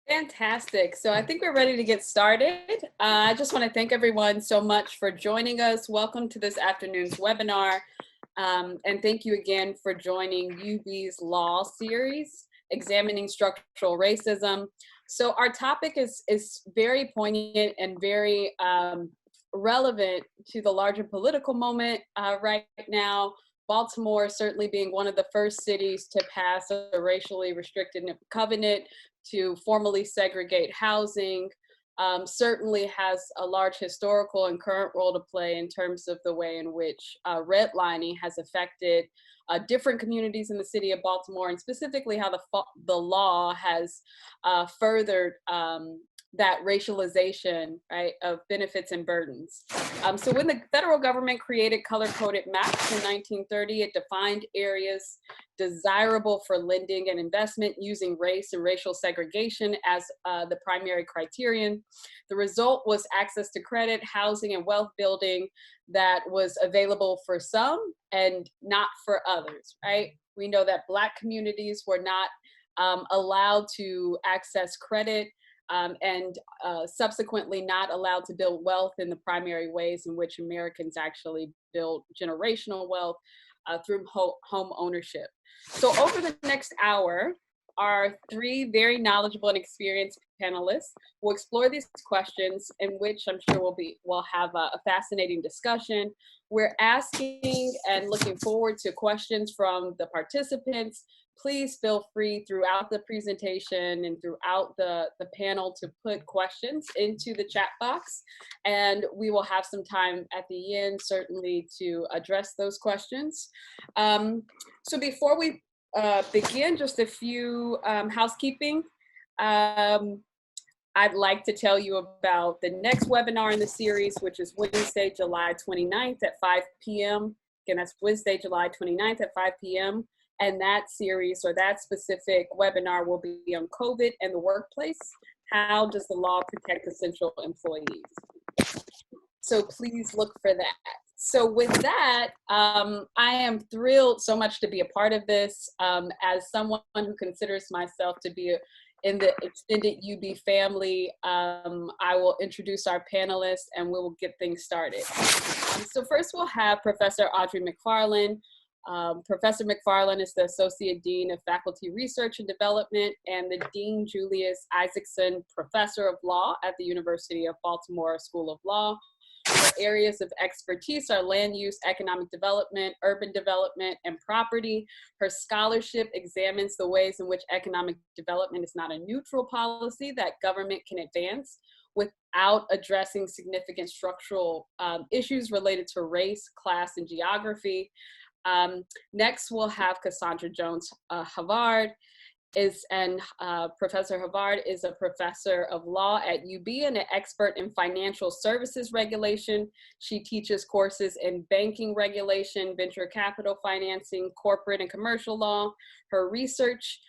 Fantastic. So I think we're ready to get started. I just want to thank everyone so much for joining us. Welcome to this afternoon's webinar. And thank you again for joining UB's Law series, Examining Structural Racism. So our topic is very poignant and very relevant to the larger political moment right now. Baltimore certainly being one of the first cities to pass a racially restricted covenant to formally segregate housing, certainly has a large historical and current role to play in terms of the way in which redlining has affected different communities in the city of Baltimore, and specifically how the law has furthered that racialization, right, of benefits and burdens. So when the federal government created color-coded maps in 1930, it defined areas desirable for lending and investment using race and racial segregation as the primary criterion. The result was access to credit, housing, and wealth building that was available for some and not for others, right? We know that Black communities were not allowed to access credit and subsequently not allowed to build wealth in the primary ways in which Americans actually build generational wealth through home wealth. So over the next hour, our three very knowledgeable and experienced panelists will explore these questions, in which I'm sure we'll have a fascinating discussion. We're asking and looking forward to questions from the participants. Please feel free throughout the presentation and throughout the panel to put questions into the chat box. And we will have some time at the end, certainly, to address those questions. So before we begin, just a few housekeeping. I'd like to tell you about the next webinar in the series, which is Wednesday, July 29th at 5 p.m. Again, that's Wednesday, July 29th at 5 p.m. And that series, or that specific webinar, will be on COVID and the workplace. How does the law protect essential employees? So please look for that. So with that, I am thrilled so much to be a part of this. As someone who considers myself to be in the extended UB family, I will introduce our panelists and we will get things started. So first we'll have Professor Audrey McFarland. Professor McFarland is the Associate Dean of Faculty Research and Development and the Dean Julius Isaacson Professor of Law at the University of Baltimore School of Law. Her areas of expertise are land use, economic development, urban development, and property. Her scholarship examines the ways in which economic development is not a neutral policy that government can advance without addressing significant structural issues related to race, class, and geography. Next, we'll have Cassandra Jones-Havard. Professor Havard is a professor of law at UB and an expert in financial services regulation. She teaches courses in banking regulation, venture capital financing, corporate and commercial law. Her research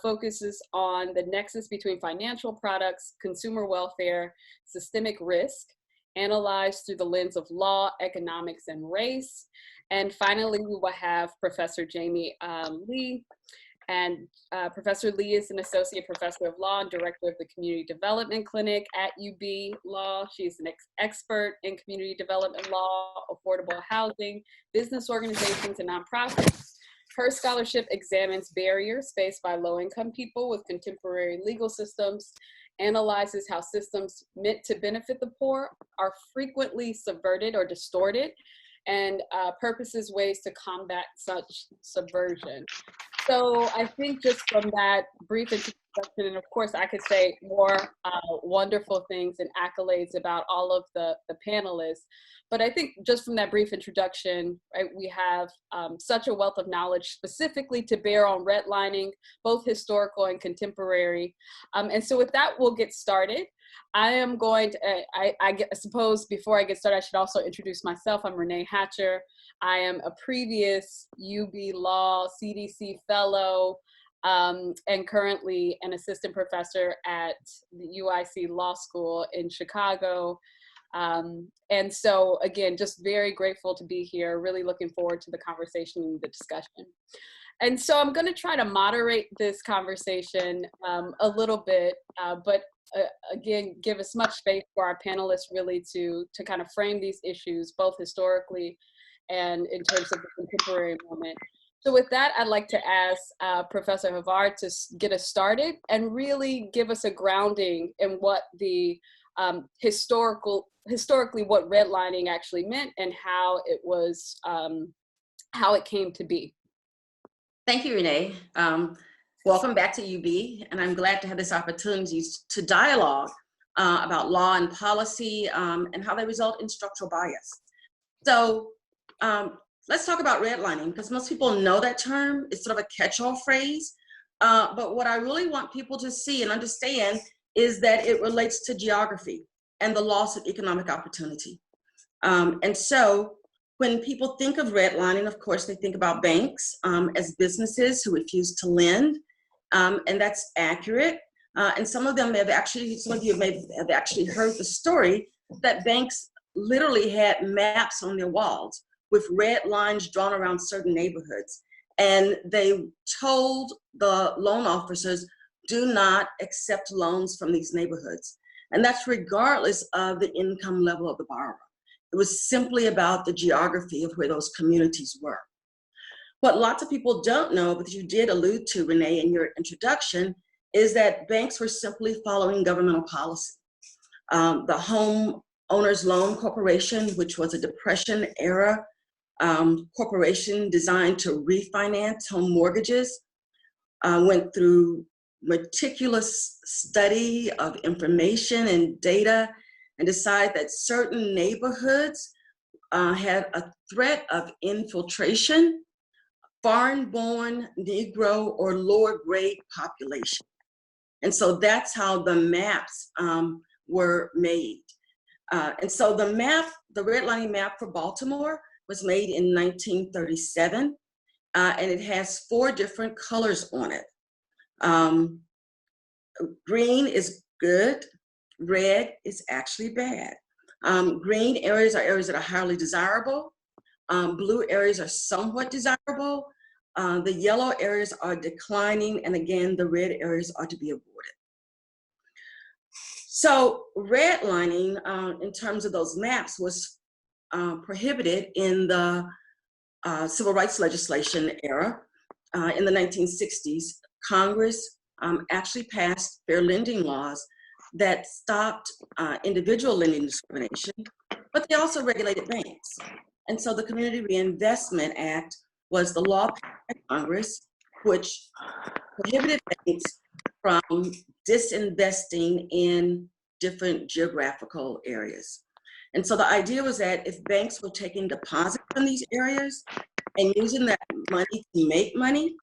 focuses on the nexus between financial products, consumer welfare, systemic risk, analyzed through the lens of law, economics, and race. And finally, we will have Professor Jamie Lee. And Professor Lee is an associate professor of law and director of the Community Development Clinic at UB Law. She's an expert in community development law, affordable housing, business organizations, and nonprofits. Her scholarship examines barriers faced by low-income people with contemporary legal systems, analyzes how systems meant to benefit the poor are frequently subverted or distorted, and purposes ways to combat such subversion. So I think just from that brief introduction, and of course I could say more wonderful things and accolades about all of the panelists, but I think just from that brief introduction, right, we have such a wealth of knowledge specifically to bear on redlining, both historical and contemporary. And so with that, we'll get started. I am going to, I suppose before I get started, I should also introduce myself. I'm Renee Hatcher. I am a previous UB Law CDC fellow and currently an assistant professor at the UIC Law School in Chicago. And so again, just very grateful to be here, really looking forward to the conversation and the discussion. And so I'm going to try to moderate this conversation a little bit, but again, give as much space for our panelists really to kind of frame these issues, both historically and in terms of the contemporary moment. So with that, I'd like to ask Professor Havard to get us started and really give us a grounding in what the historically what redlining actually meant and how it was, how it came to be. Thank you, Renee. Welcome back to UB, and I'm glad to have this opportunity to dialogue about law and policy and how they result in structural bias. So let's talk about redlining, because most people know that term. It's sort of a catch-all phrase, but what I really want people to see and understand is that it relates to geography and the loss of economic opportunity. And so when people think of redlining, of course, they think about banks as businesses who refuse to lend, and that's accurate. And some of you may have actually heard the story that banks literally had maps on their walls with red lines drawn around certain neighborhoods. And they told the loan officers, do not accept loans from these neighborhoods. And that's regardless of the income level of the borrower. It was simply about the geography of where those communities were. What lots of people don't know, but you did allude to, Renee, in your introduction, is that banks were simply following governmental policy. The Home Owners Loan Corporation, which was a Depression era corporation designed to refinance home mortgages, went through meticulous study of information and data and decided that certain neighborhoods had a threat of infiltration, foreign-born, Negro, or lower-grade population. And so that's how the maps were made. And so the map, the redlining map for Baltimore, was made in 1937, and it has 4 different colors on it. Green is good, red is actually bad. Green areas are areas that are highly desirable. Blue areas are somewhat desirable. The yellow areas are declining, and again, the red areas are to be avoided. So redlining, in terms of those maps, was prohibited in the civil rights legislation era. In the 1960s, Congress actually passed fair lending laws that stopped individual lending discrimination, but they also regulated banks. And so the Community Reinvestment Act was the law passed by Congress, which prohibited banks from disinvesting in different geographical areas. And so the idea was that if banks were taking deposits from these areas and using that money to make money,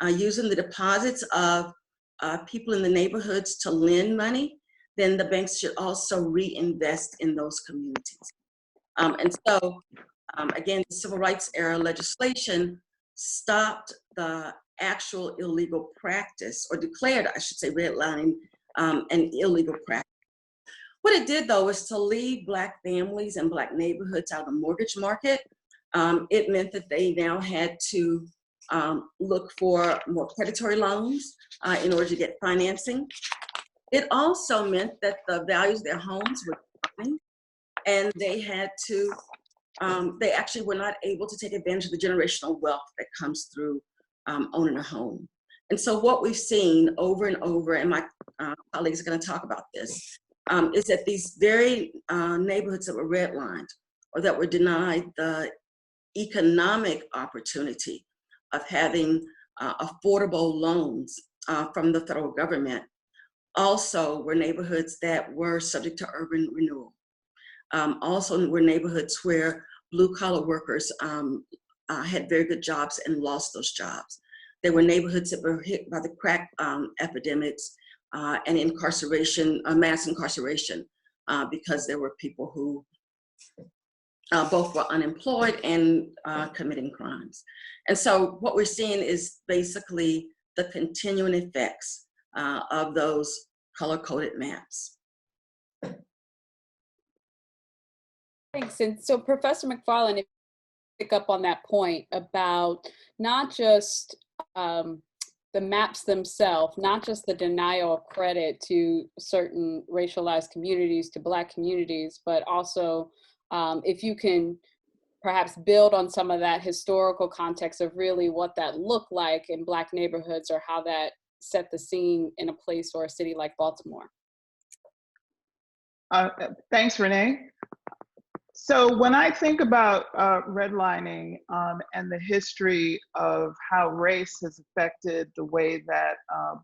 using the deposits of people in the neighborhoods to lend money, then the banks should also reinvest in those communities. And so, again, the civil rights era legislation stopped the actual illegal practice, or declared, I should say, redlining an illegal practice. What it did, though, was to leave Black families and Black neighborhoods out of the mortgage market. It meant that they now had to look for more predatory loans in order to get financing. It also meant that the values of their homes were declining, and they had to, they actually were not able to take advantage of the generational wealth that comes through owning a home. And so what we've seen over and over, and my colleagues are going to talk about this, is that these very neighborhoods that were redlined or that were denied the economic opportunity of having affordable loans from the federal government also were neighborhoods that were subject to urban renewal. Also were neighborhoods where blue-collar workers had very good jobs and lost those jobs. They were neighborhoods that were hit by the crack epidemics and incarceration, mass incarceration, because there were people who both were unemployed and committing crimes. And so what we're seeing is basically the continuing effects of those color-coded maps. Thanks. And so Professor McFarland, if you pick up on that point about not just the maps themselves, not just the denial of credit to certain racialized communities, to Black communities, but also if you can perhaps build on some of that historical context of really what that looked like in Black neighborhoods, or how that set the scene in a place or a city like Baltimore. Thanks, Renee. So when I think about redlining and the history of how race has affected the way that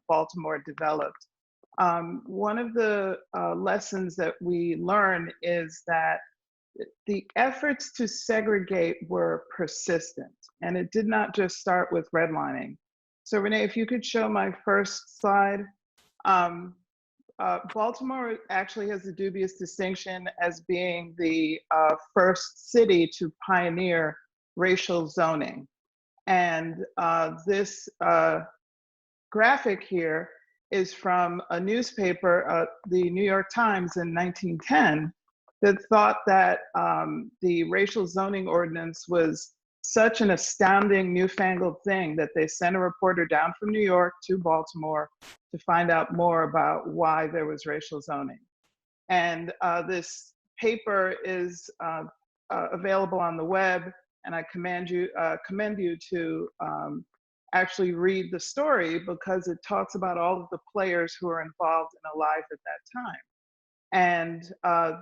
Baltimore developed, one of the lessons that we learn is that the efforts to segregate were persistent, and it did not just start with redlining. So Renee, if you could show my first slide. Baltimore actually has the dubious distinction as being the first city to pioneer racial zoning. And this graphic here is from a newspaper, the New York Times in 1910, that thought that the racial zoning ordinance was such an astounding newfangled thing that they sent a reporter down from New York to Baltimore to find out more about why there was racial zoning. And this paper is available on the web, and I commend you to actually read the story, because it talks about all of the players who are involved and alive at that time. And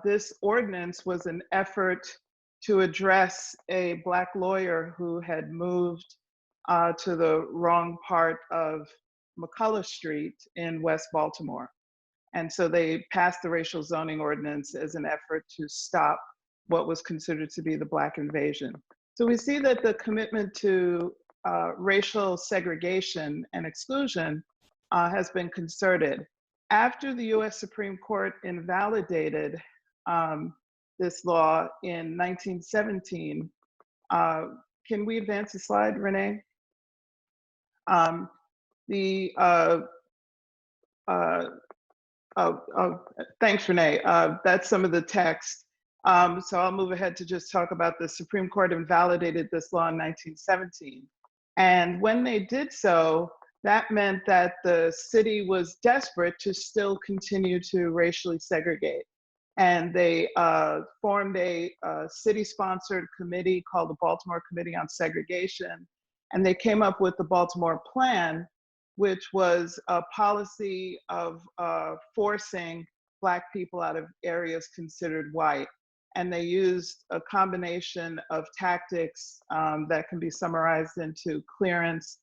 this ordinance was an effort to address a Black lawyer who had moved to the wrong part of McCullough Street in West Baltimore. And so they passed the racial zoning ordinance as an effort to stop what was considered to be the Black invasion. So we see that the commitment to racial segregation and exclusion has been concerted. After the US Supreme Court invalidated this law in 1917. Can we advance the slide, Renee? Thanks, Renee. That's some of the text. So I'll move ahead to just talk about the Supreme Court invalidated this law in 1917. And when they did so, that meant that the city was desperate to still continue to racially segregate. And they formed a city-sponsored committee called the Baltimore Committee on Segregation. And they came up with the Baltimore Plan, which was a policy of forcing Black people out of areas considered white. And they used a combination of tactics that can be summarized into clearance,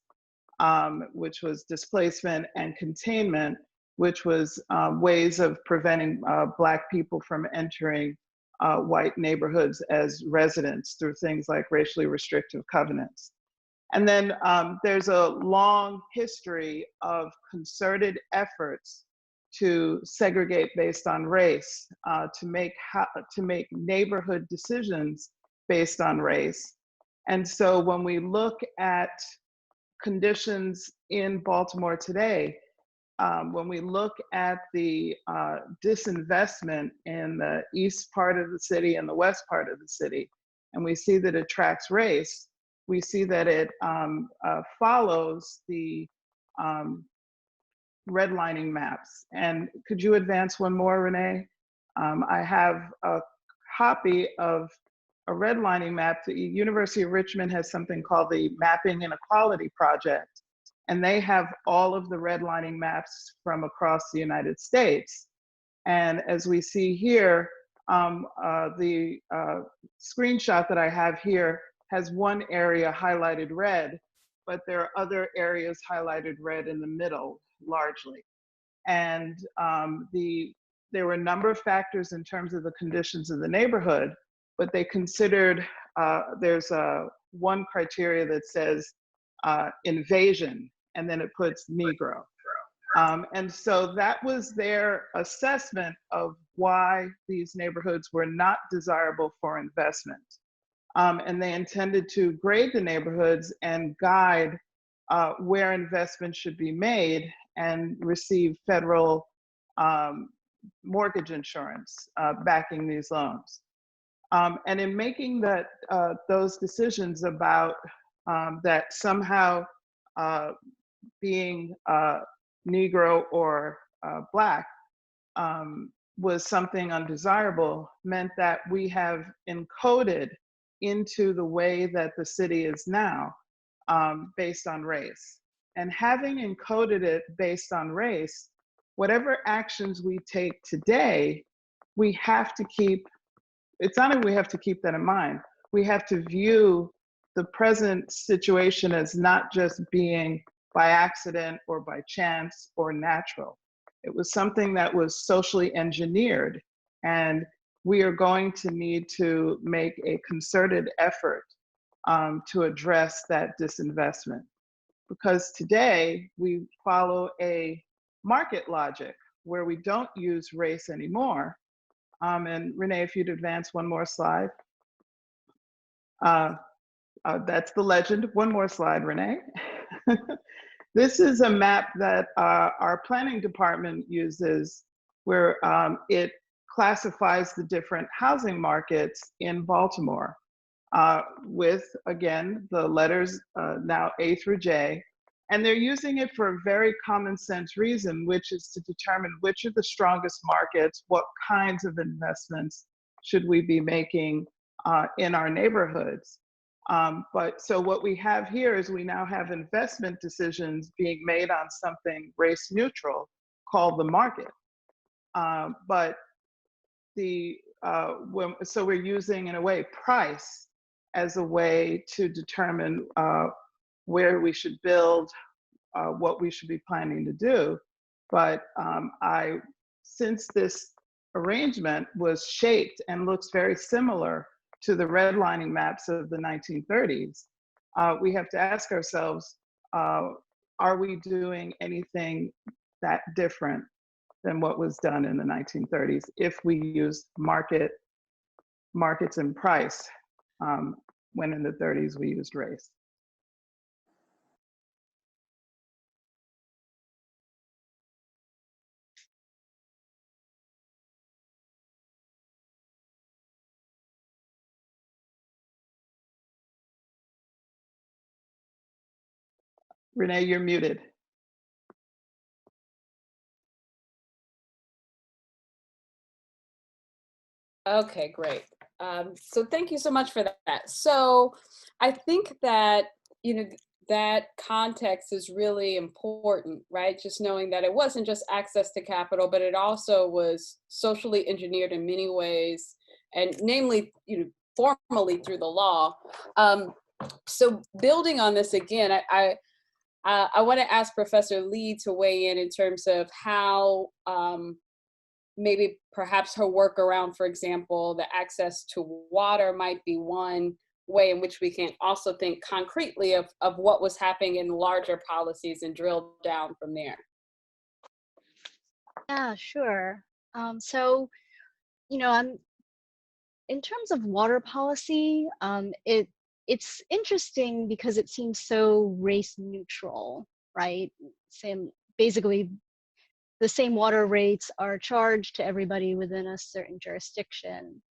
which was displacement, and containment, which was ways of preventing Black people from entering white neighborhoods as residents through things like racially restrictive covenants. And then there's a long history of concerted efforts to segregate based on race, to make neighborhood decisions based on race. And so when we look at conditions in Baltimore today, when we look at the disinvestment in the east part of the city and the west part of the city, and we see that it tracks race, we see that it follows the redlining maps. And could you advance one more, Renee? I have a copy of a redlining map. The University of Richmond has something called the Mapping Inequality Project, and they have all of the redlining maps from across the United States. And as we see here, the screenshot that I have here has one area highlighted red, but there are other areas highlighted red in the middle, largely. And there were a number of factors in terms of the conditions of the neighborhood, but they considered, there's one criteria that says invasion, and then it puts Negro. And so that was their assessment of why these neighborhoods were not desirable for investment. And they intended to grade the neighborhoods and guide where investment should be made and receive federal mortgage insurance backing these loans. And in making those decisions about that somehow being Negro or Black was something undesirable meant that we have encoded into the way that the city is now based on race. And having encoded it based on race, whatever actions we take today, we have to keep, it's not that we have to keep that in mind, we have to view the present situation as not just being by accident or by chance or natural. It was something that was socially engineered, and we are going to need to make a concerted effort to address that disinvestment. Because today we follow a market logic where we don't use race anymore. And Renee, if you'd advance one more slide. That's the legend. One more slide, Renee. This is a map that our planning department uses where it classifies the different housing markets in Baltimore with, again, the letters now A through J. And they're using it for a very common sense reason, which is to determine which are the strongest markets, what kinds of investments should we be making in our neighborhoods. But so what we have here is we now have investment decisions being made on something race neutral called the market. But so we're using, in a way, price as a way to determine where we should build, what we should be planning to do. But since this arrangement was shaped and looks very similar to the redlining maps of the 1930s, we have to ask ourselves, are we doing anything that different than what was done in the 1930s if we use markets and price, when in the 30s we used race? Renee, you're muted. Okay, great. So thank you so much for that. So I think that, that context is really important, right? Just knowing that it wasn't just access to capital, but it also was socially engineered in many ways, and namely, formally through the law. So building on this again, I want to ask Professor Lee to weigh in terms of how maybe perhaps her work around, for example, the access to water might be one way in which we can also think concretely of what was happening in larger policies and drill down from there. Yeah, sure. So, in terms of water policy, it's interesting because it seems so race neutral, right? Basically, the same water rates are charged to everybody within a certain jurisdiction.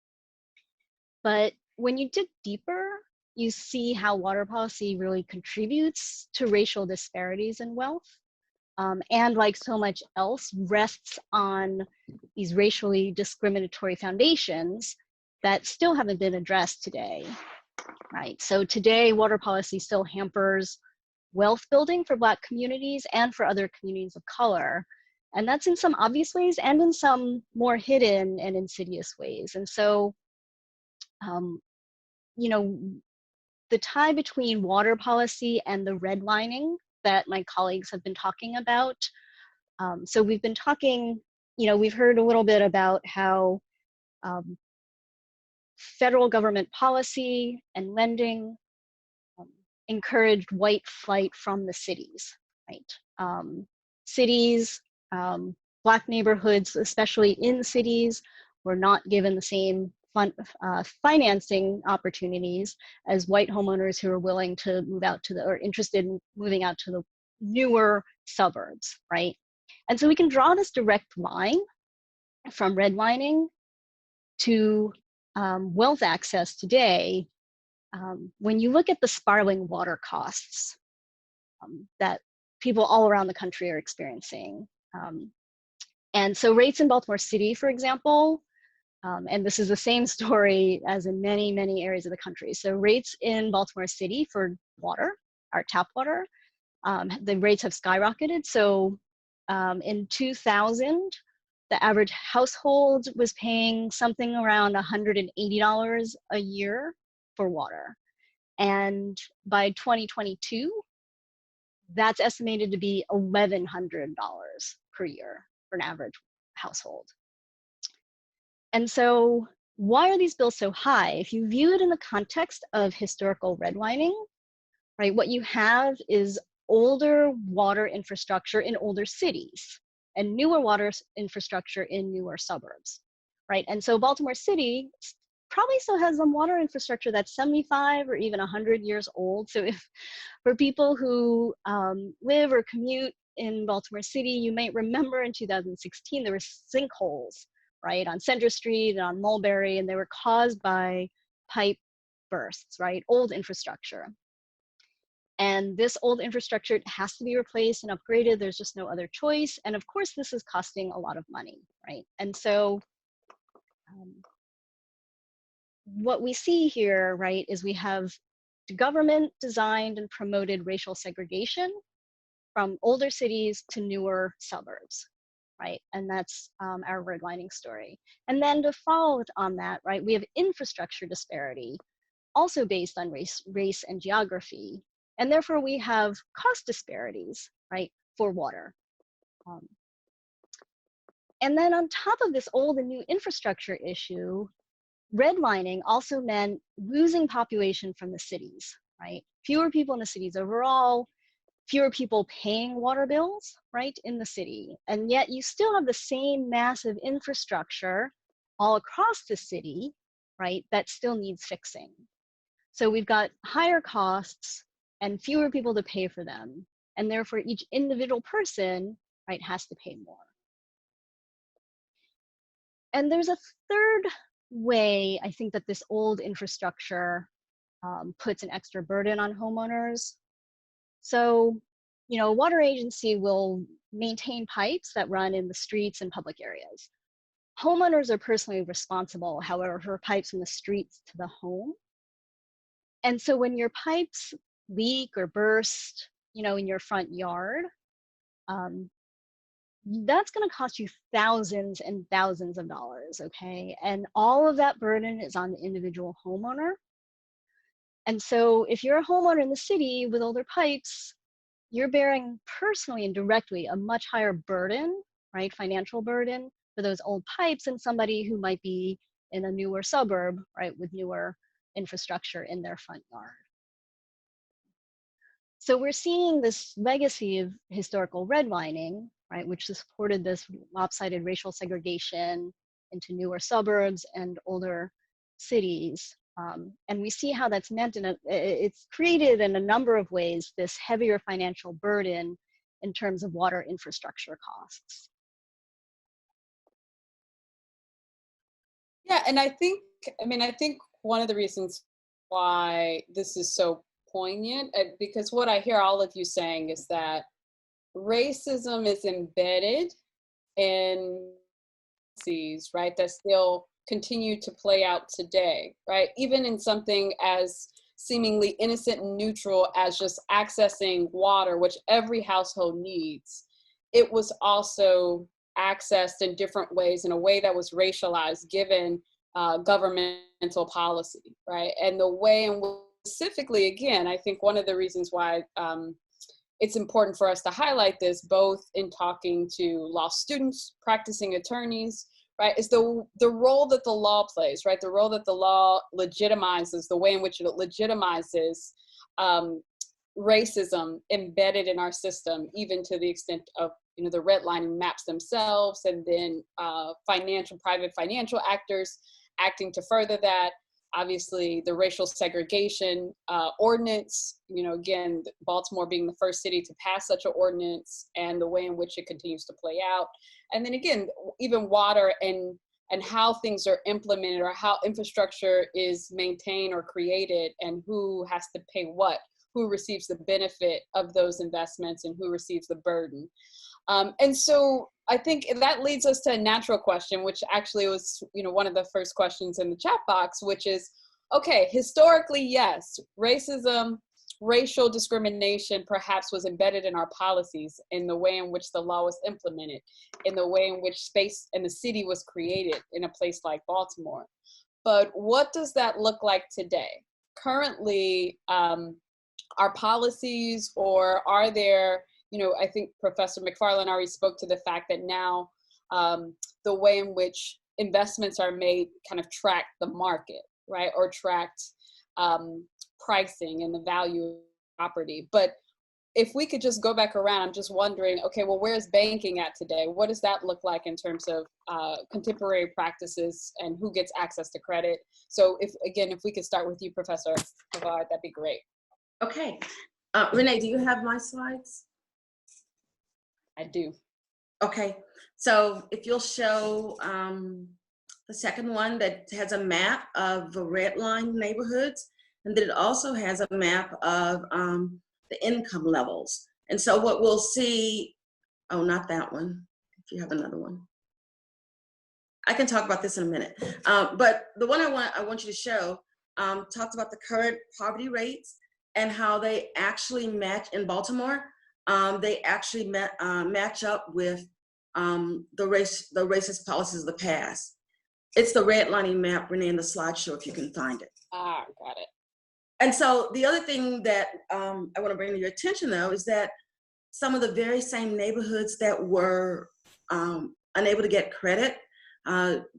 But when you dig deeper, you see how water policy really contributes to racial disparities in wealth. And like so much else, rests on these racially discriminatory foundations that still haven't been addressed today, right? So today, water policy still hampers wealth building for Black communities and for other communities of color. And that's in some obvious ways and in some more hidden and insidious ways. And so, the tie between water policy and the redlining that my colleagues have been talking about. So we've been talking, we've heard a little bit about how federal government policy and lending encouraged white flight from the cities, right? Cities, Black neighborhoods, especially in cities, were not given the same financing opportunities as white homeowners who are willing to move out to or interested in moving out to the newer suburbs, right? And so we can draw this direct line from redlining to wealth access today. When you look at the spiraling water costs, that people all around the country are experiencing. And so rates in Baltimore City, for example, and this is the same story as in many, many areas of the country. So rates in Baltimore City for water, our tap water, the rates have skyrocketed. So in 2000, the average household was paying something around $180 a year for water. And by 2022, that's estimated to be $1,100 per year for an average household. And so why are these bills so high? If you view it in the context of historical redlining, right, what you have is older water infrastructure in older cities and newer water infrastructure in newer suburbs, right? And so Baltimore City probably still has some water infrastructure that's 75 or even 100 years old. So if for people who live or commute in Baltimore City, you might remember in 2016, there were sinkholes, right, on Center Street and on Mulberry, and they were caused by pipe bursts, right, old infrastructure. And this old infrastructure has to be replaced and upgraded. There's just no other choice. And of course, this is costing a lot of money, right? And so what we see here, right, is we have government designed and promoted racial segregation from older cities to newer suburbs, right? And that's our redlining story. And then to follow on that, right, we have infrastructure disparity, also based on race and geography. And therefore we have cost disparities, right, for water. And then on top of this old and new infrastructure issue, redlining also meant losing population from the cities, right? Fewer people in the cities overall, fewer people paying water bills, right, in the city. And yet you still have the same massive infrastructure all across the city, right, that still needs fixing. So we've got higher costs and fewer people to pay for them. And therefore each individual person, right, has to pay more. And there's a third way I think that this old infrastructure puts an extra burden on homeowners. So, you know, a water agency will maintain pipes that run in the streets and public areas. Homeowners are personally responsible, however, for pipes from the streets to the home. And so when your pipes leak or burst, you know, in your front yard, that's going to cost you thousands and thousands of dollars, okay? And all of that burden is on the individual homeowner. And so if you're a homeowner in the city with older pipes, you're bearing personally and directly a much higher burden, right, financial burden for those old pipes than somebody who might be in a newer suburb, right, with newer infrastructure in their front yard. So we're seeing this legacy of historical redlining, right, which supported this lopsided racial segregation into newer suburbs and older cities. And we see how that's meant it's created in a number of ways this heavier financial burden in terms of water infrastructure costs. Yeah, and I think one of the reasons why this is so poignant, because what I hear all of you saying is that racism is embedded in policies, right, that still continue to play out today, right? Even in something as seemingly innocent and neutral as just accessing water, which every household needs, it was also accessed in different ways, in a way that was racialized given governmental policy, right? And the way in which specifically, again, I think one of the reasons why it's important for us to highlight this, both in talking to law students, practicing attorneys, right, is the role that the law plays, right? The role that the law legitimizes, the way in which it legitimizes racism embedded in our system, even to the extent of, you know, the redlining maps themselves, and then private financial actors acting to further that. Obviously, the racial segregation ordinance, you know, again, Baltimore being the first city to pass such an ordinance, and the way in which it continues to play out. And then again, even water and how things are implemented, or how infrastructure is maintained or created, and who has to pay what who receives the benefit of those investments and who receives the burden. And so I think that leads us to a natural question, which actually was, one of the first questions in the chat box, which is, okay, historically, yes, racism, racial discrimination perhaps was embedded in our policies, in the way in which the law was implemented, in the way in which space in the city was created in a place like Baltimore. But what does that look like today? Currently, our policies, or are there, I think Professor McFarland already spoke to the fact that now the way in which investments are made kind of track the market, right? Or tracked pricing and the value of property. But if we could just go back around, I'm just wondering, okay, well, where's banking at today? What does that look like in terms of contemporary practices and who gets access to credit? So if we could start with you, Professor Pavard, that'd be great. Okay. Renee, do you have my slides? I do. Okay. So if you'll show the second one that has a map of the redline neighborhoods, and then it also has a map of the income levels. And so what we'll see, oh, not that one, if you have another one. I can talk about this in a minute. But the one I want you to show talks about the current poverty rates and how they actually match in Baltimore. They actually match up with the racist policies of the past. It's the redlining map, Renee, in the slideshow, if you can find it. Ah, got it. And so the other thing that I want to bring to your attention, though, is that some of the very same neighborhoods that were unable to get credit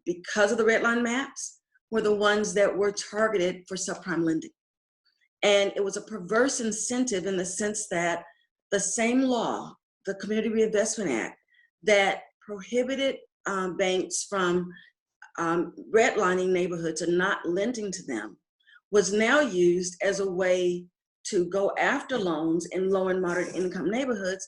because of the redline maps were the ones that were targeted for subprime lending. And it was a perverse incentive in the sense that the same law, the Community Reinvestment Act, that prohibited banks from redlining neighborhoods and not lending to them, was now used as a way to go after loans in low and moderate income neighborhoods,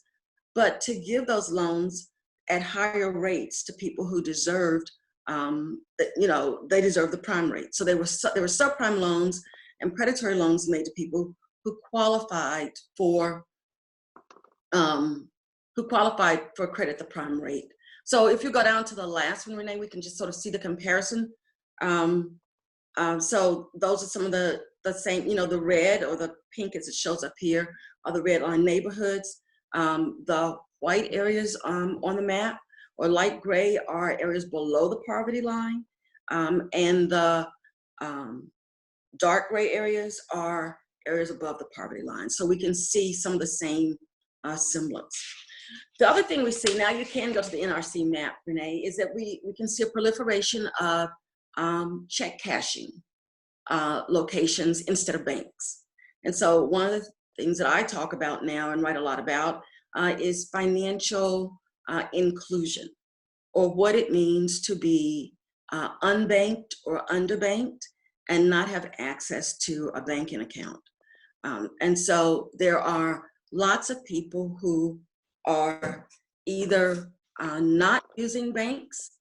but to give those loans at higher rates to people who deserved, they deserved the prime rate. So there were subprime loans and predatory loans made to people who qualified for credit the prime rate. So if you go down to the last one, Renee, we can just sort of see the comparison. So those are some of the same, the red or the pink as it shows up here are the redline neighborhoods. The white areas on the map, or light gray, are areas below the poverty line. And the dark gray areas are areas above the poverty line. So we can see some of the same semblance. The other thing we see, now you can go to the NRC map, Renee, is that we can see a proliferation of check cashing locations instead of banks. And so one of the things that I talk about now and write a lot about is financial inclusion, or what it means to be unbanked or underbanked and not have access to a banking account. And so there are lots of people who are either not using banks,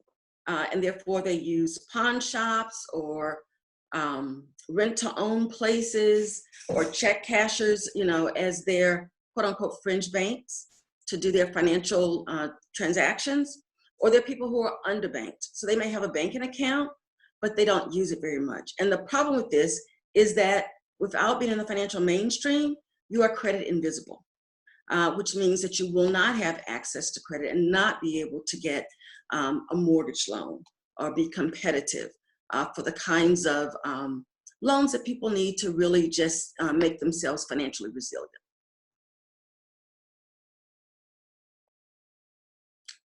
and therefore they use pawn shops or rent-to-own places or check cashers, as their quote-unquote fringe banks to do their financial transactions. Or they're people who are underbanked. So they may have a banking account, but they don't use it very much. And the problem with this is that without being in the financial mainstream, you are credit invisible, which means that you will not have access to credit and not be able to get a mortgage loan or be competitive for the kinds of loans that people need to really just make themselves financially resilient.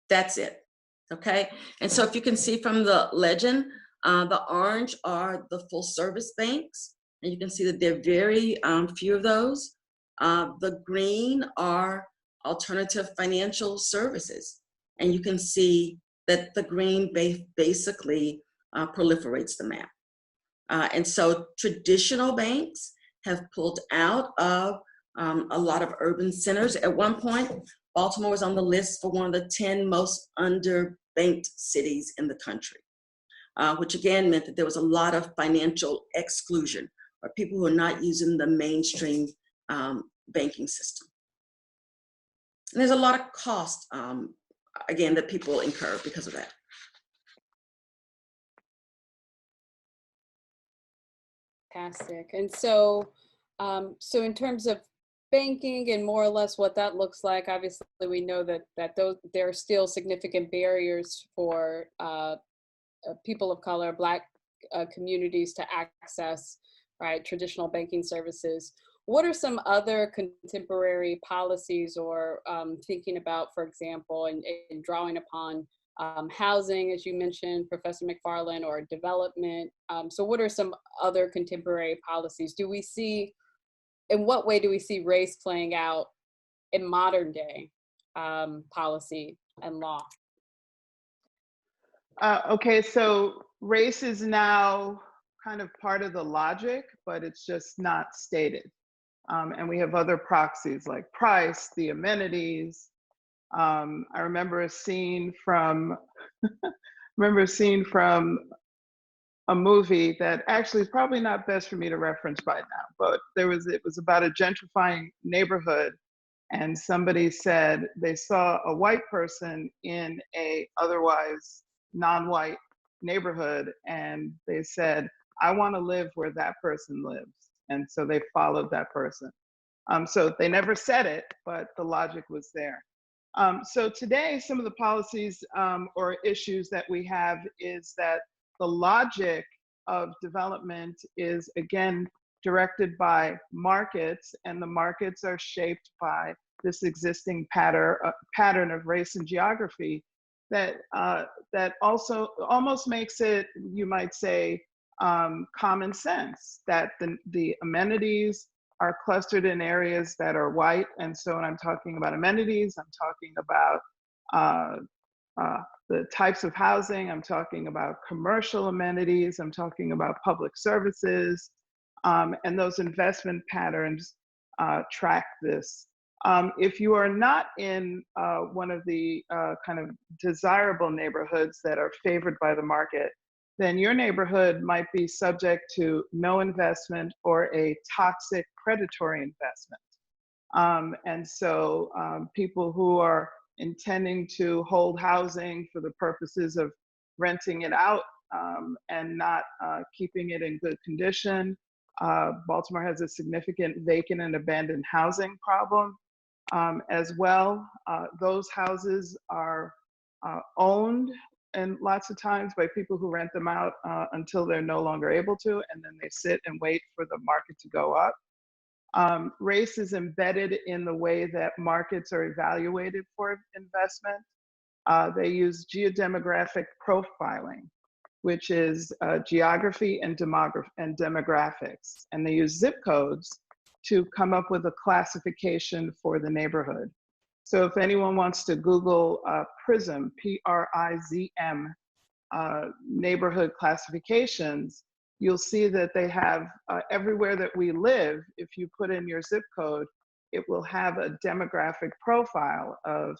That's it, okay? And so if you can see from the legend, the orange are the full service banks, and you can see that there are very few of those. The green are alternative financial services, and you can see that the green basically proliferates the map. And so traditional banks have pulled out of a lot of urban centers. At one point, Baltimore was on the list for one of the 10 most underbanked cities in the country, which again meant that there was a lot of financial exclusion, or people who are not using the mainstream banking system. And there's a lot of cost, again, that people incur because of that. Fantastic. And so, so in terms of banking and more or less what that looks like, obviously we know that there are still significant barriers for people of color, Black communities to access, right, traditional banking services. What are some other contemporary policies or thinking about, for example, and drawing upon housing, as you mentioned, Professor McFarland, or development? So what are some other contemporary policies? Do we see, in what way do we see race playing out in modern day policy and law? Okay, so race is now kind of part of the logic, but it's just not stated. And we have other proxies like price, the amenities. I remember a scene from a movie that actually is probably not best for me to reference right now, but it was about a gentrifying neighborhood, and somebody said they saw a white person in a otherwise non-white neighborhood, and they said, I want to live where that person lives. And so they followed that person. So they never said it, but the logic was there. So today, some of the policies or issues that we have is that the logic of development is, again, directed by markets, and the markets are shaped by this existing pattern of race and geography that also almost makes it, you might say, common sense that the amenities are clustered in areas that are white. And so when I'm talking about amenities, I'm talking about the types of housing, I'm talking about commercial amenities, I'm talking about public services, and those investment patterns track this. If you are not in one of the kind of desirable neighborhoods that are favored by the market, then your neighborhood might be subject to no investment or a toxic predatory investment. And so people who are intending to hold housing for the purposes of renting it out and not keeping it in good condition. Baltimore has a significant vacant and abandoned housing problem as well. Those houses are owned and lots of times by people who rent them out until they're no longer able to, and then they sit and wait for the market to go up. Race is embedded in the way that markets are evaluated for investment. They use geodemographic profiling, which is geography and demographics. And they use zip codes to come up with a classification for the neighborhood. So if anyone wants to Google PRISM, P-R-I-Z-M, neighborhood classifications, you'll see that they have everywhere that we live, if you put in your zip code, it will have a demographic profile of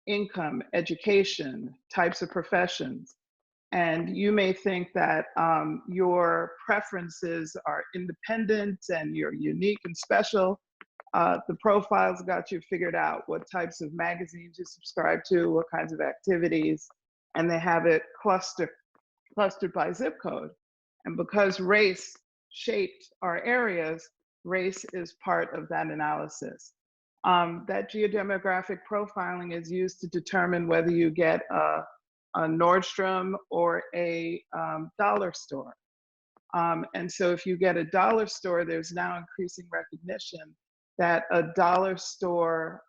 income, education, types of professions. And you may think that your preferences are independent and you're unique and special. The profiles got you figured out, what types of magazines you subscribe to, what kinds of activities, and they have it clustered by zip code. And because race shaped our areas, race is part of that analysis. That geodemographic profiling is used to determine whether you get a Nordstrom or a dollar store. And so if you get a dollar store, there's now increasing recognition that a dollar store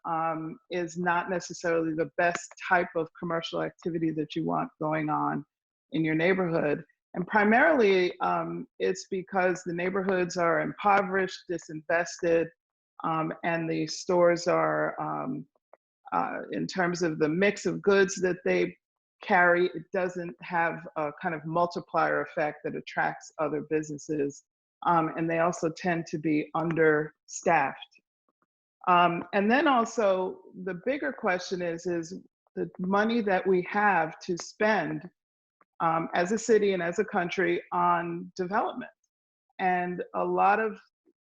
is not necessarily the best type of commercial activity that you want going on in your neighborhood. And primarily, it's because the neighborhoods are impoverished, disinvested, and the stores are, in terms of the mix of goods that they carry, it doesn't have a kind of multiplier effect that attracts other businesses. And they also tend to be understaffed. And then also the bigger question is the money that we have to spend as a city and as a country on development. And a lot of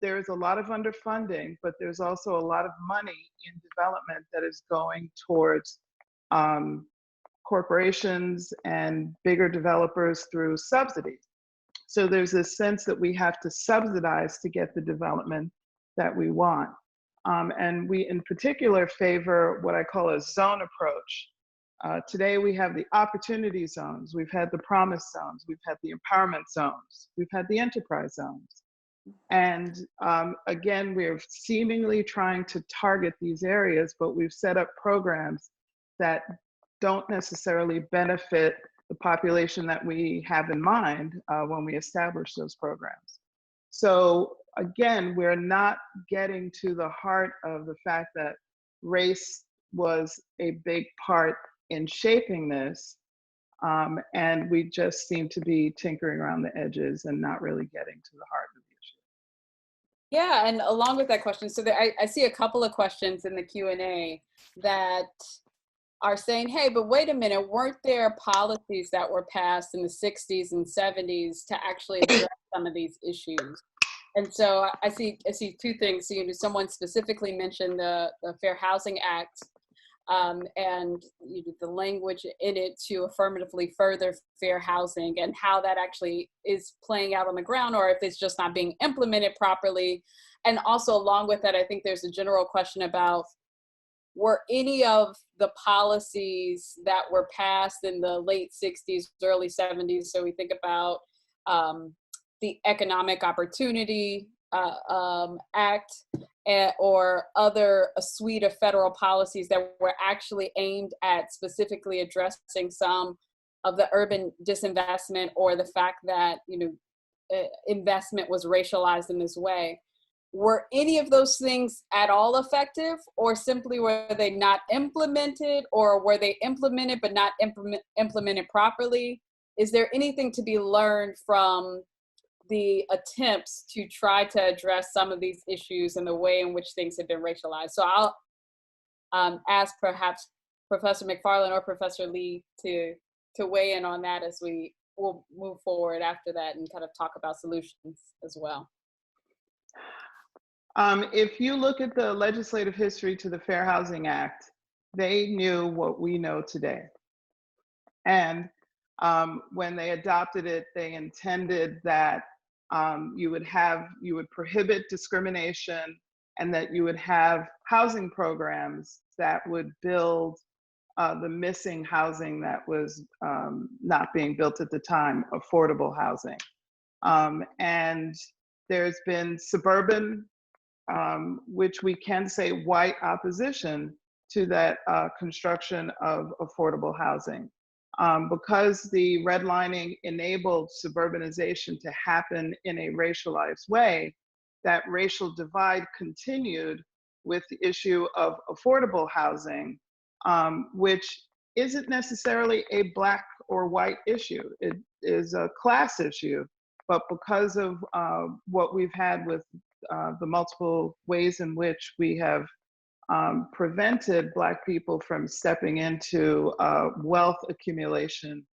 there's a lot of underfunding, but there's also a lot of money in development that is going towards corporations and bigger developers through subsidies. So there's this sense that we have to subsidize to get the development that we want. And we in particular favor what I call a zone approach. Today we have the opportunity zones, we've had the promise zones, we've had the empowerment zones, we've had the enterprise zones. And again, we're seemingly trying to target these areas, but we've set up programs that don't necessarily benefit the population that we have in mind when we establish those programs. So again, we're not getting to the heart of the fact that race was a big part in shaping this. And we just seem to be tinkering around the edges and not really getting to the heart of the issue. Yeah, and along with that question, so I see a couple of questions in the Q&A that are saying, hey, but wait a minute, weren't there policies that were passed in the 60s and 70s to actually address some of these issues? And so I see two things. So, someone specifically mentioned the Fair Housing Act and the language in it to affirmatively further fair housing, and how that actually is playing out on the ground, or if it's just not being implemented properly. And also along with that, I think there's a general question about, were any of the policies that were passed in the late 60s, early 70s, so we think about the Economic Opportunity Act, or a suite of federal policies that were actually aimed at specifically addressing some of the urban disinvestment, or the fact that investment was racialized in this way. Were any of those things at all effective, or simply were they not implemented, or were they implemented but not implemented properly? Is there anything to be learned from the attempts to try to address some of these issues and the way in which things have been racialized? So I'll ask perhaps Professor McFarland or Professor Lee to weigh in on that as we will move forward after that and kind of talk about solutions as well. If you look at the legislative history to the Fair Housing Act, they knew what we know today. And when they adopted it, they intended that you would prohibit discrimination, and that you would have housing programs that would build the missing housing that was not being built at the time, affordable housing. And there's been suburban, which we can say white opposition to that construction of affordable housing. Because the redlining enabled suburbanization to happen in a racialized way, that racial divide continued with the issue of affordable housing, which isn't necessarily a Black or white issue. It is a class issue, but because of what we've had with the multiple ways in which we have prevented Black people from stepping into wealth accumulation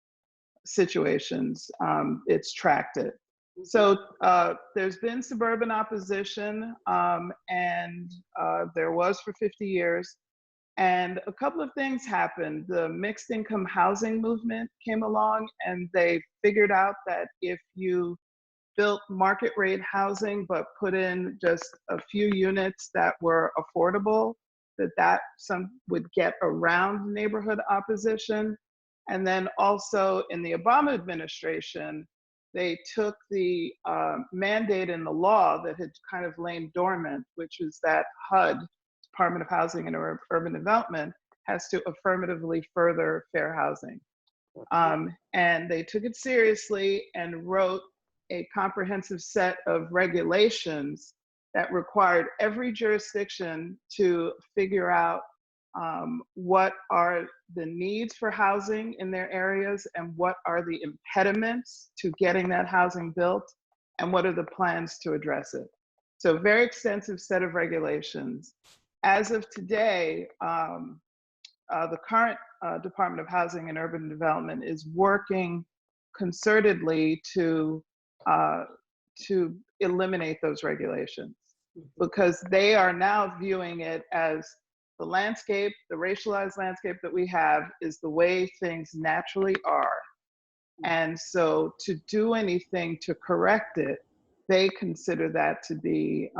situations, it's tracked it. So there's been suburban opposition, and there was for 50 years. And a couple of things happened. The mixed income housing movement came along, and they figured out that if you built market rate housing but put in just a few units that were affordable, that some would get around neighborhood opposition. And then also in the Obama administration, they took the mandate in the law that had kind of lain dormant, which is that HUD, Department of Housing and Urban Development, has to affirmatively further fair housing. And they took it seriously and wrote a comprehensive set of regulations that required every jurisdiction to figure out what are the needs for housing in their areas, and what are the impediments to getting that housing built, and what are the plans to address it. So very extensive set of regulations. As of today, the current Department of Housing and Urban Development is working concertedly to eliminate those regulations. because they are now viewing it as the landscape, the racialized landscape that we have is the way things naturally are. And so to do anything to correct it, they consider that to be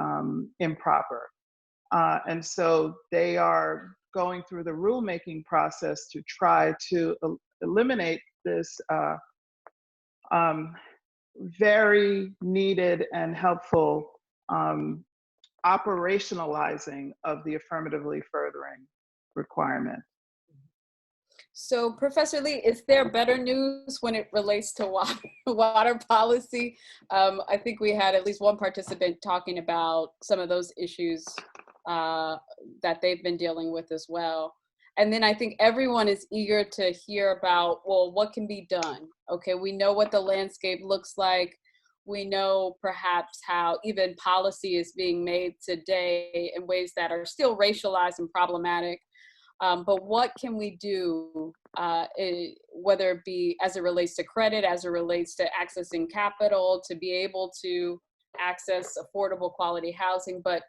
improper. And so they are going through the rulemaking process to try to eliminate this very needed and helpful operationalizing of the affirmatively furthering requirement. So, Professor Lee, is there better news when it relates to water policy? I think we had at least one participant talking about some of those issues that they've been dealing with as well. And then I think everyone is eager to hear about, well, what can be done? Okay, we know what the landscape looks like. We know perhaps how even policy is being made today in ways that are still racialized and problematic. But what can we do, whether it be as it relates to credit, as it relates to accessing capital, to be able to access affordable quality housing, but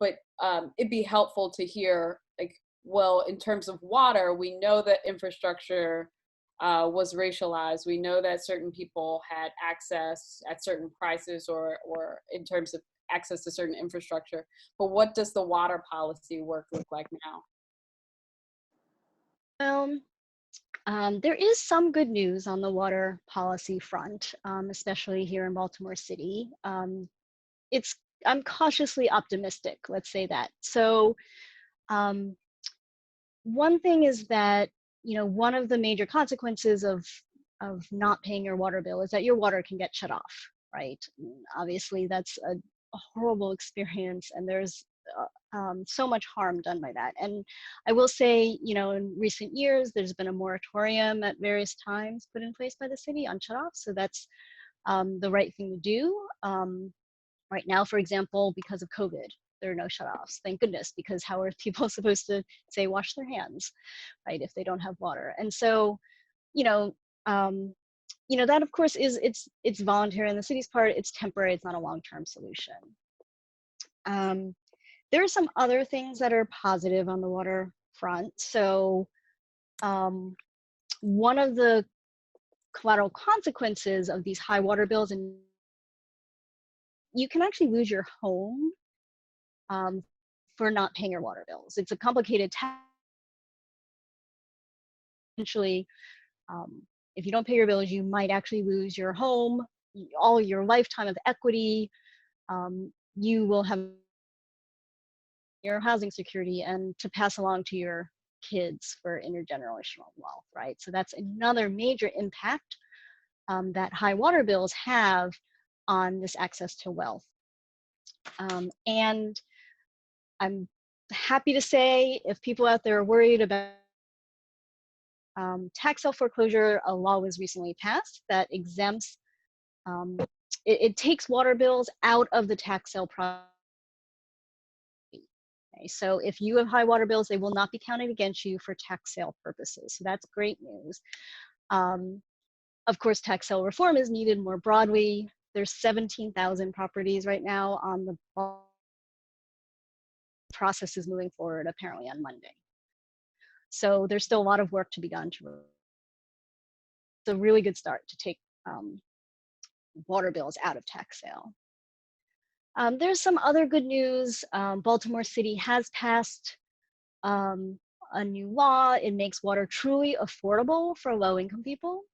it'd be helpful to hear, like, well, in terms of water, we know that infrastructure was racialized. We know that certain people had access at certain prices or in terms of access to certain infrastructure. But what does the water policy work look like now? Well, there is some good news on the water policy front, especially here in Baltimore City. I'm cautiously optimistic, let's say that. So one thing is that, one of the major consequences of not paying your water bill is that your water can get shut off, right? Obviously, that's a horrible experience, and there's so much harm done by that. And I will say, in recent years, there's been a moratorium at various times put in place by the city on shutoffs. So that's the right thing to do. Right now, for example, because of COVID, there are no shutoffs. Thank goodness, because how are people supposed to say wash their hands, right, if they don't have water? And so, that of course it's voluntary on the city's part. It's temporary. It's not a long-term solution. There are some other things that are positive on the water front. So one of the collateral consequences of these high water bills, and you can actually lose your home for not paying your water bills. It's a complicated tax. Essentially, if you don't pay your bills, you might actually lose your home, all your lifetime of equity. You will have your housing security and to pass along to your kids for intergenerational wealth, right? So that's another major impact that high water bills have on this access to wealth. And I'm happy to say, if people out there are worried about tax sale foreclosure, a law was recently passed that exempts, it takes water bills out of the tax sale process. Okay, so if you have high water bills, they will not be counted against you for tax sale purposes. So that's great news. Of course, tax sale reform is needed more broadly. There's 17,000 properties right now on the process is moving forward apparently on Monday. So there's still a lot of work to be done. It's a really good start to take water bills out of tax sale. There's some other good news. Baltimore City has passed a new law. It makes water truly affordable for low-income people.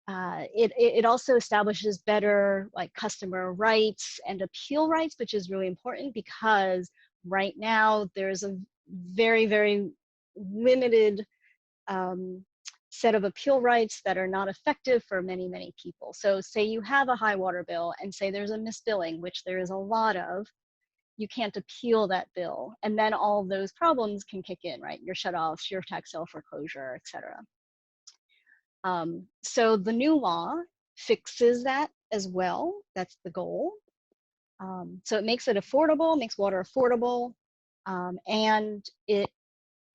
It also establishes better customer rights and appeal rights, which is really important because right now there's a very, very limited set of appeal rights that are not effective for many, many people. So say you have a high water bill and say there's a misbilling, which there is a lot of, you can't appeal that bill. And then all those problems can kick in, right? Your shutoffs, your tax sale foreclosure, et cetera. So the new law fixes that as well. That's the goal. So it makes it affordable, makes water affordable, and it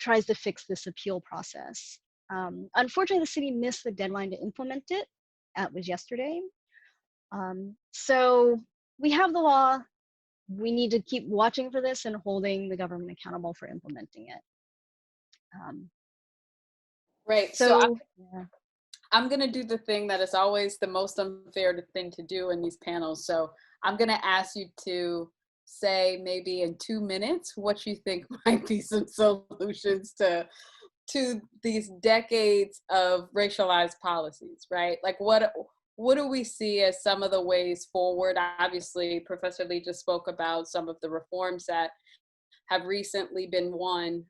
tries to fix this appeal process. Unfortunately, the city missed the deadline to implement it. That was yesterday. So we have the law. We need to keep watching for this and holding the government accountable for implementing it. Right. So yeah. I'm going to do the thing that is always the most unfair thing to do in these panels. So I'm going to ask you to say maybe in 2 minutes what you think might be some solutions to these decades of racialized policies, right? Like what do we see as some of the ways forward? Obviously, Professor Lee just spoke about some of the reforms that have recently been won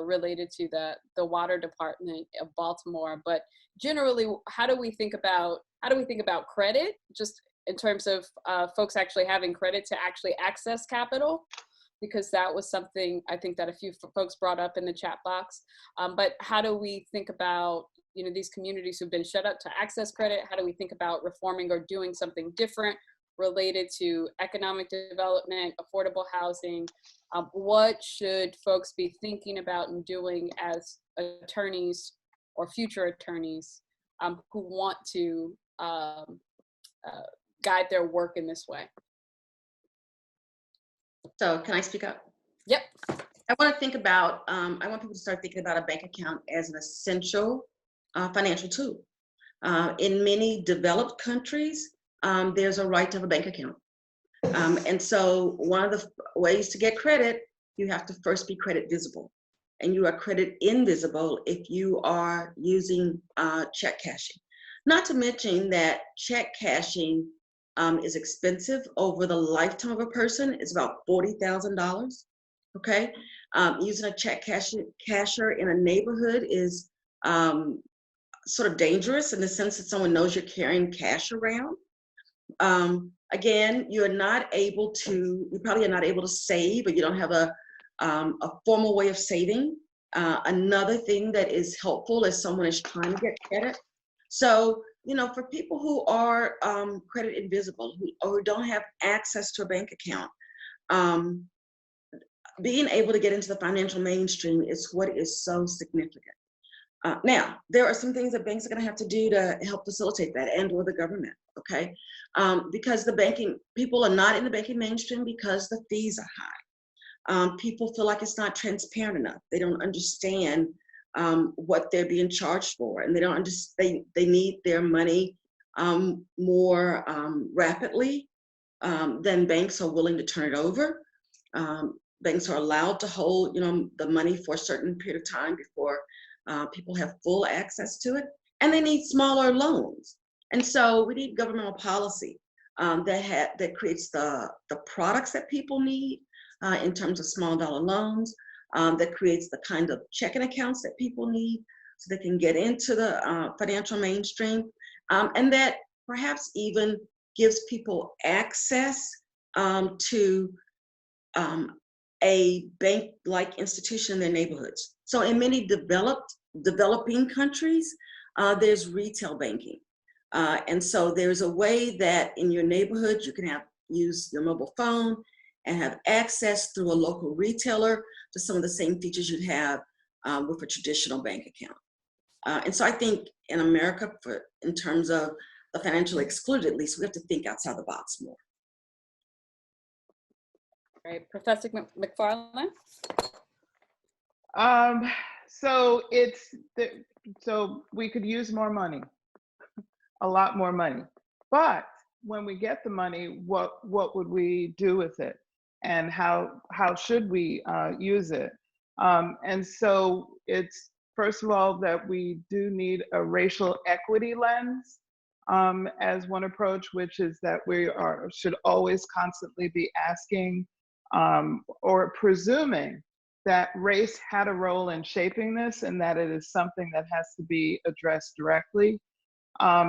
related to the water department of Baltimore. But generally, how do we think about credit, just in terms of folks actually having credit to actually access capital? Because that was something I think that a few folks brought up in the chat box. But how do we think about, you know, these communities who've been shut up to access credit? How do we think about reforming or doing something different related to economic development, affordable housing? What should folks be thinking about and doing as attorneys or future attorneys who want to guide their work in this way? So can I speak up? Yep. I want to think about, I want people to start thinking about a bank account as an essential financial tool. In many developed countries, there's a right to have a bank account. And so one of the ways to get credit, you have to first be credit visible. And you are credit invisible if you are using check cashing. Not to mention that check cashing is expensive. Over the lifetime of a person, it's about $40,000. Okay, using a check casher in a neighborhood is sort of dangerous in the sense that someone knows you're carrying cash around. Again, you probably are not able to save, or you don't have a formal way of saving. Another thing that is helpful is someone is trying to get credit. So, you know, for people who are credit invisible, who don't have access to a bank account, being able to get into the financial mainstream is what is so significant. Now, there are some things that banks are going to have to do to help facilitate that, and/or the government, okay? Because people are not in the banking mainstream because the fees are high. People feel like it's not transparent enough. They don't understand what they're being charged for, and they don't understand. They need their money more rapidly than banks are willing to turn it over. Banks are allowed to hold, you know, the money for a certain period of time before people have full access to it, and they need smaller loans. And so we need governmental policy that creates the products that people need in terms of small dollar loans, that creates the kind of checking accounts that people need so they can get into the financial mainstream, and that perhaps even gives people access to a bank-like institution in their neighborhoods. So in many developing countries, there's retail banking. And so there's a way that in your neighborhood, you can use your mobile phone and have access through a local retailer to some of the same features you'd have with a traditional bank account. And so I think in America, in terms of the financially excluded, at least, we have to think outside the box more. Right, Professor McFarland? So we could use more money, a lot more money. But when we get the money, what would we do with it? And how should we use it? And so it's, first of all, that we do need a racial equity lens as one approach, which is that we should always constantly be asking or presuming that race had a role in shaping this, and that it is something that has to be addressed directly.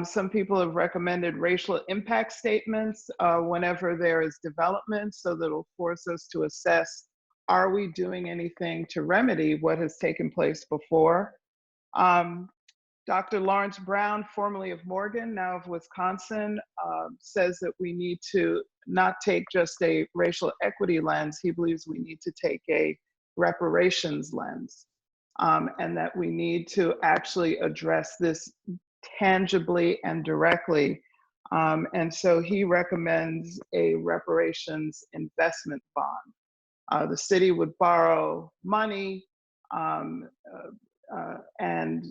Some people have recommended racial impact statements whenever there is development, so that it'll force us to assess, are we doing anything to remedy what has taken place before? Dr. Lawrence Brown, formerly of Morgan, now of Wisconsin, says that we need to not take just a racial equity lens. He believes we need to take a reparations lens, and that we need to actually address this tangibly and directly And so he recommends a reparations investment bond. The city would borrow money um, and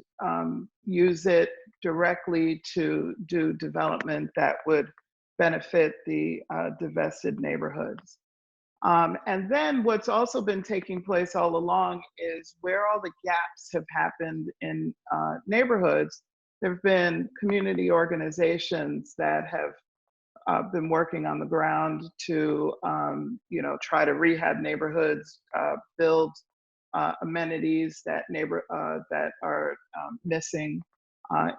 use it directly to do development that would benefit the divested neighborhoods. And then what's also been taking place all along is where all the gaps have happened in neighborhoods. There have been community organizations that have been working on the ground to, try to rehab neighborhoods, build amenities that are missing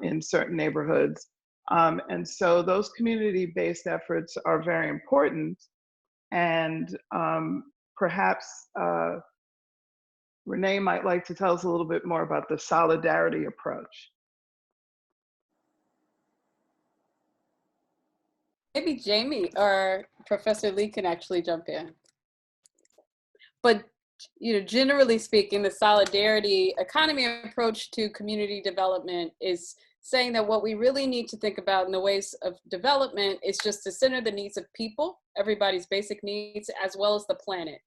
in certain neighborhoods. And so those community-based efforts are very important. And perhaps Renee might like to tell us a little bit more about the solidarity approach. Maybe Jamie or Professor Lee can actually jump in. But generally speaking, the solidarity economy approach to community development is saying that what we really need to think about in the ways of development is just to center the needs of people, everybody's basic needs, as well as the planet.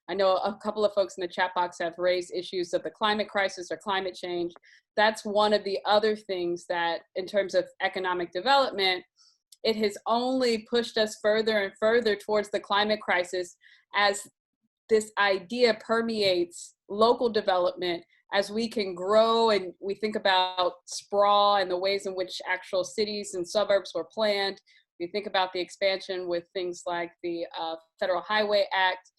I know a couple of folks in the chat box have raised issues of the climate crisis or climate change. That's one of the other things that, in terms of economic development, it has only pushed us further and further towards the climate crisis as this idea permeates local development as we can grow and we think about sprawl and the ways in which actual cities and suburbs were planned. We think about the expansion with things like the Federal Highway Act.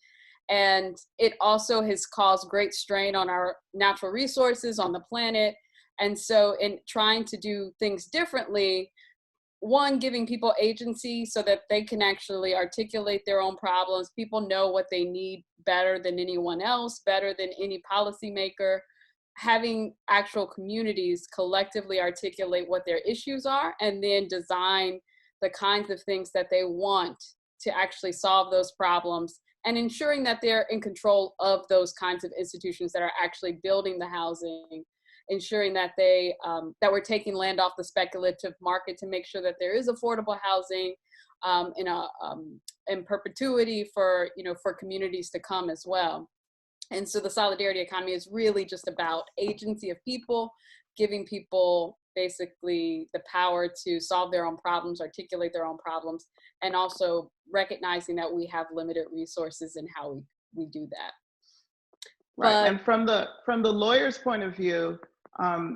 And it also has caused great strain on our natural resources, on the planet. And so in trying to do things differently, one, giving people agency so that they can actually articulate their own problems. People know what they need better than anyone else, better than any policymaker. Having actual communities collectively articulate what their issues are and then design the kinds of things that they want to actually solve those problems, and ensuring that they're in control of those kinds of institutions that are actually building the housing, ensuring that that we're taking land off the speculative market to make sure that there is affordable housing in perpetuity for communities to come as well. And so the solidarity economy is really just about agency of people, giving people basically the power to solve their own problems, articulate their own problems, and also recognizing that we have limited resources in how we do that. Right, and from the lawyer's point of view,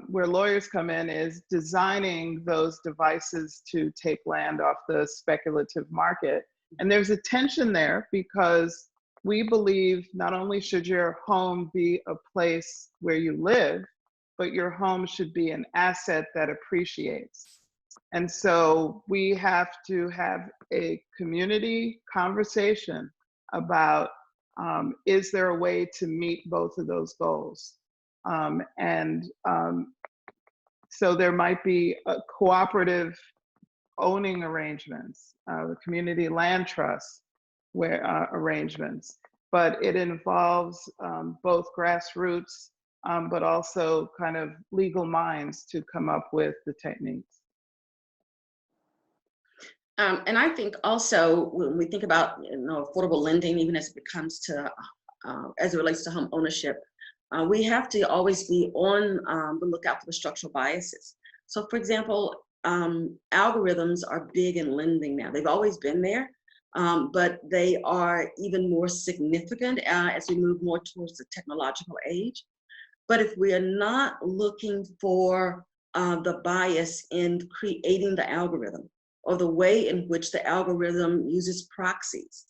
where lawyers come in is designing those devices to take land off the speculative market. And there's a tension there because we believe not only should your home be a place where you live, but your home should be an asset that appreciates. And so we have to have a community conversation about is there a way to meet both of those goals? So there might be a cooperative owning arrangements, the community land trust arrangements, but it involves both grassroots, but also kind of legal minds to come up with the techniques. And I think also when we think about affordable lending, even as it comes to as it relates to home ownership, we have to always be on the lookout for the structural biases. So, for example, algorithms are big in lending now. They've always been there, but they are even more significant as we move more towards the technological age. But if we are not looking for the bias in creating the algorithm, or the way in which the algorithm uses proxies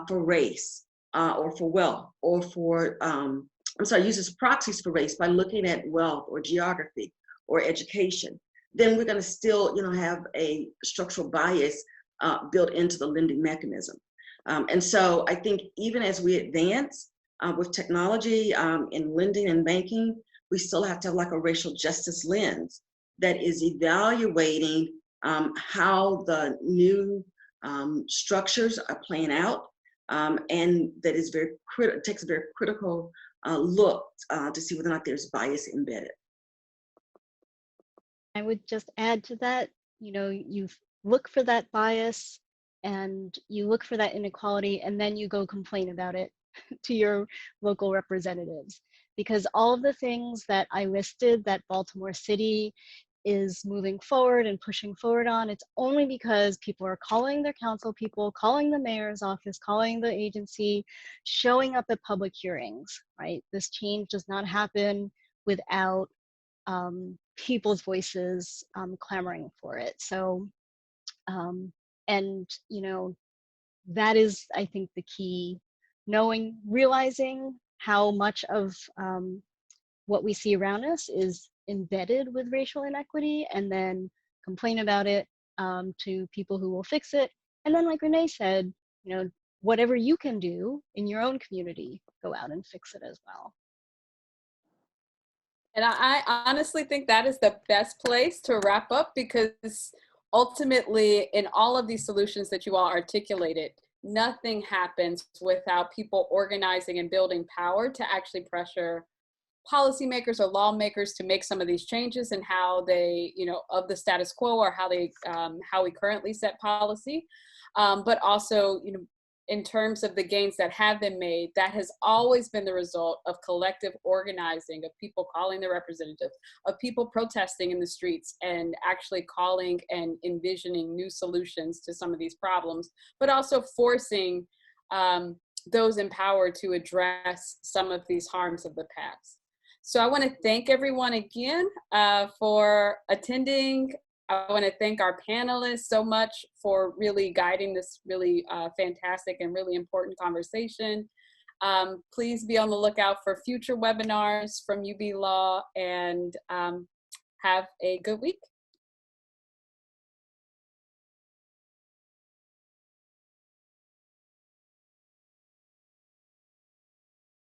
for race or for wealth, or for, uses proxies for race by looking at wealth or geography or education, then we're going to still, have a structural bias built into the lending mechanism. And so I think even as we advance with technology in lending and banking, we still have to have like a racial justice lens that is evaluating how the new structures are playing out, and that is takes a very critical look to see whether or not there's bias embedded. I would just add to that, you've look for that bias and you look for that inequality, and then you go complain about it to your local representatives. Because all of the things that I listed that Baltimore City is moving forward and pushing forward on, it's only because people are calling their council people, calling the mayor's office, calling the agency, showing up at public hearings, right? This change does not happen without people's voices clamoring for it. So, and you know, that is, I think, the key, realizing how much of what we see around us is embedded with racial inequity, and then complain about it to people who will fix it. And then, like Renee said, you know, whatever you can do in your own community, go out and fix it as well. And I honestly think that is the best place to wrap up, because ultimately, in all of these solutions that you all articulated, nothing happens without people organizing and building power to actually pressure policymakers or lawmakers to make some of these changes in how they, you know, of the status quo, or how they, how we currently set policy. But also, you know, in terms of the gains that have been made, that has always been the result of collective organizing, of people calling their representatives, of people protesting in the streets and actually calling and envisioning new solutions to some of these problems, but also forcing those in power to address some of these harms of the past. So I want to thank everyone again for attending. I want to thank our panelists so much for really guiding this really fantastic and really important conversation. Please be on the lookout for future webinars from UB Law, and have a good week.